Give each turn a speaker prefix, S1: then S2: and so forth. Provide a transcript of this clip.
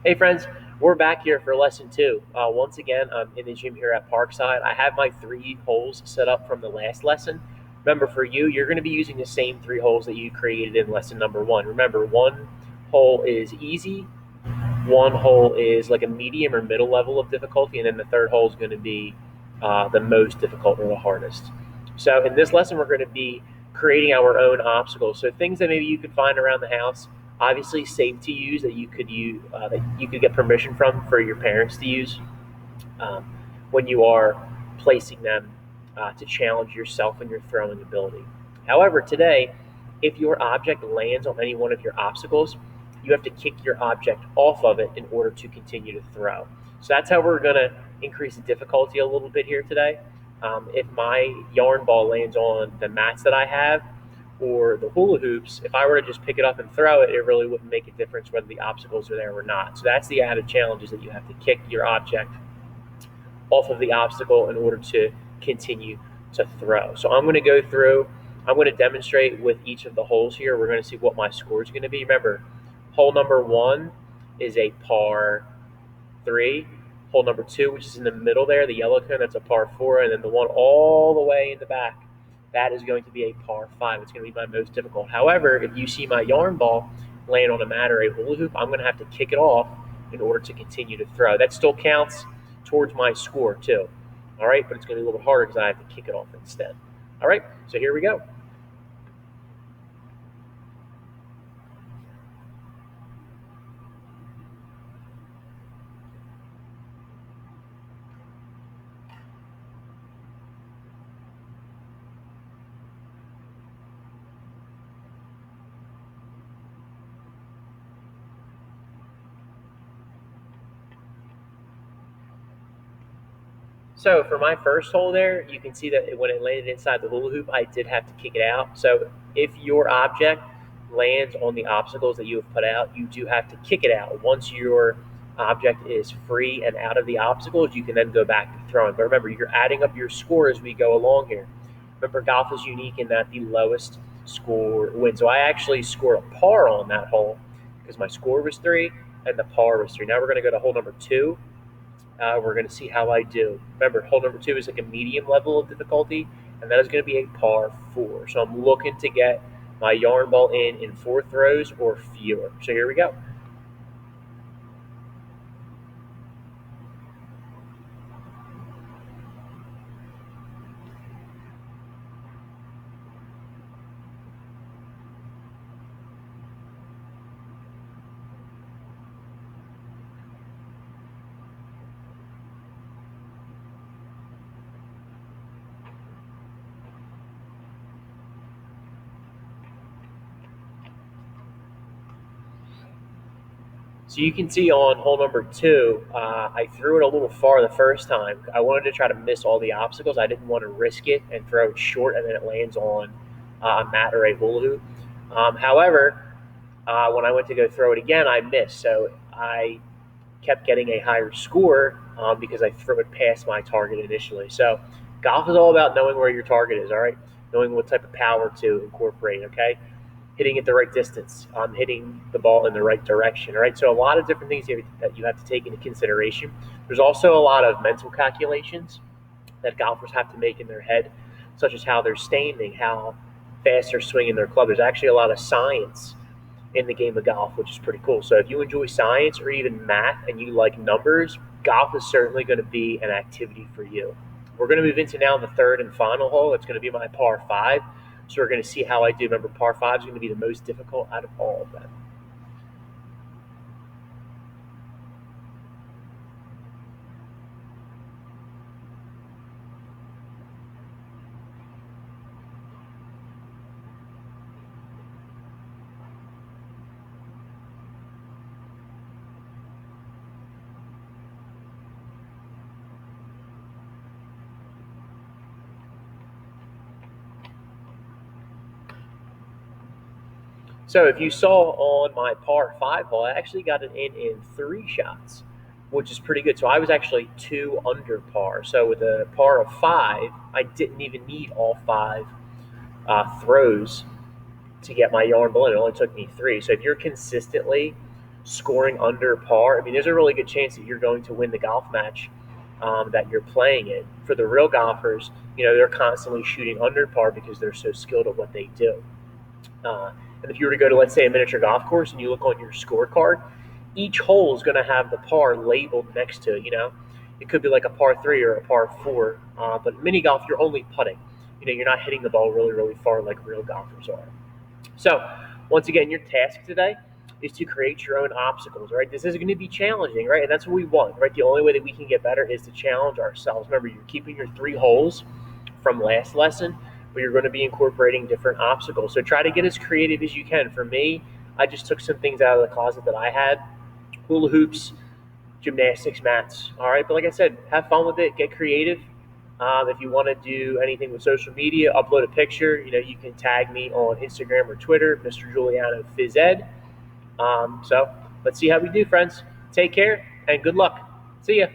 S1: Hey friends, we're back here for lesson two. Once again, I'm in the gym here at Parkside. I have my three holes set up from the last lesson. Remember, for you, you're going to be using the same three holes that you created in lesson number one. Remember, one hole is easy, one hole is like a medium or middle level of difficulty, and then the third hole is going to be the most difficult or the hardest. So in this lesson, we're going to be creating our own obstacles. So things that maybe you could find around the house, obviously safe to use that you could get permission from for your parents to use um, when you are placing them to challenge yourself and your throwing ability. However, today, if your object lands on any one of your obstacles, you have to kick your object off of it in order to continue to throw. So that's how we're going to increase the difficulty a little bit here today. If my yarn ball lands on the mats that I have or the hula hoops, if I were to just pick it up and throw it, it really wouldn't make a difference whether the obstacles are there or not. So that's the added challenge, is that you have to kick your object off of the obstacle in order to continue to throw. So I'm going to go through, I'm going to demonstrate with each of the holes here. We're going to see what my score is going to be. Remember, hole number one is a par three. Hole number two, which is in the middle there, the yellow cone, that's a par four. And then the one all the way in the back, that is going to be a par five. It's going to be my most difficult. However, if you see my yarn ball land on a mat or a hula hoop, I'm going to have to kick it off in order to continue to throw. That still counts towards my score too. All right, but it's going to be a little bit harder because I have to kick it off instead. All right, so here we go. So for my first hole there, you can see that when it landed inside the hula hoop, I did have to kick it out. So if your object lands on the obstacles that you have put out, you do have to kick it out. Once your object is free and out of the obstacles, you can then go back to throwing. But remember, you're adding up your score as we go along here. Remember, golf is unique in that the lowest score wins. So I actually scored a par on that hole because my score was three and the par was three. Now we're going to go to hole number two. We're going to see how I do. Remember, hole number two is like a medium level of difficulty, and that is going to be a par four. So I'm looking to get my yarn ball in four throws or fewer. So here we go. So you can see on hole number two, I threw it a little far the first time. I wanted to try to miss all the obstacles. I didn't want to risk it and throw it short and then it lands on a mat or a hula hoop. However, when I went to go throw it again, I missed. So I kept getting a higher score because I threw it past my target initially. So golf is all about knowing where your target is, all right? Knowing what type of power to incorporate, okay? Hitting it the right distance, hitting the ball in the right direction, all right? So a lot of different things that you have to take into consideration. There's also a lot of mental calculations that golfers have to make in their head, such as how they're standing, how fast they're swinging their club. There's actually a lot of science in the game of golf, which is pretty cool. So if you enjoy science or even math and you like numbers, golf is certainly going to be an activity for you. We're going to move into now the third and final hole. It's going to be my par five. So we're going to see how I do. Remember, par five is going to be the most difficult out of all of them. So if you saw on my par five hole, I actually got it in three shots, which is pretty good. So I was actually two under par. So with a par of five, I didn't even need all five throws to get my yarn ball in. It only took me three. So if you're consistently scoring under par, I mean, there's a really good chance that you're going to win the golf match that you're playing in. For the real golfers, they're constantly shooting under par because they're so skilled at what they do. And if you were to go to, let's say, a miniature golf course and you look on your scorecard, each hole is going to have the par labeled next to it. It could be like a par three or a par four, but mini golf, you're only putting. You're not hitting the ball really, really far like real golfers are. So, once again, your task today is to create your own obstacles, right? This is going to be challenging, right? And that's what we want, right? The only way that we can get better is to challenge ourselves. Remember, you're keeping your 3 holes from last lesson, but you're going to be incorporating different obstacles. So try to get as creative as you can. For me, I just took some things out of the closet that I had: hula hoops, gymnastics mats. All right, but like I said, have fun with it. Get creative. If you want to do anything with social media, upload a picture. You can tag me on Instagram or Twitter, Mr. Giuliano Phys Ed. So let's see how we do, friends. Take care and good luck. See ya.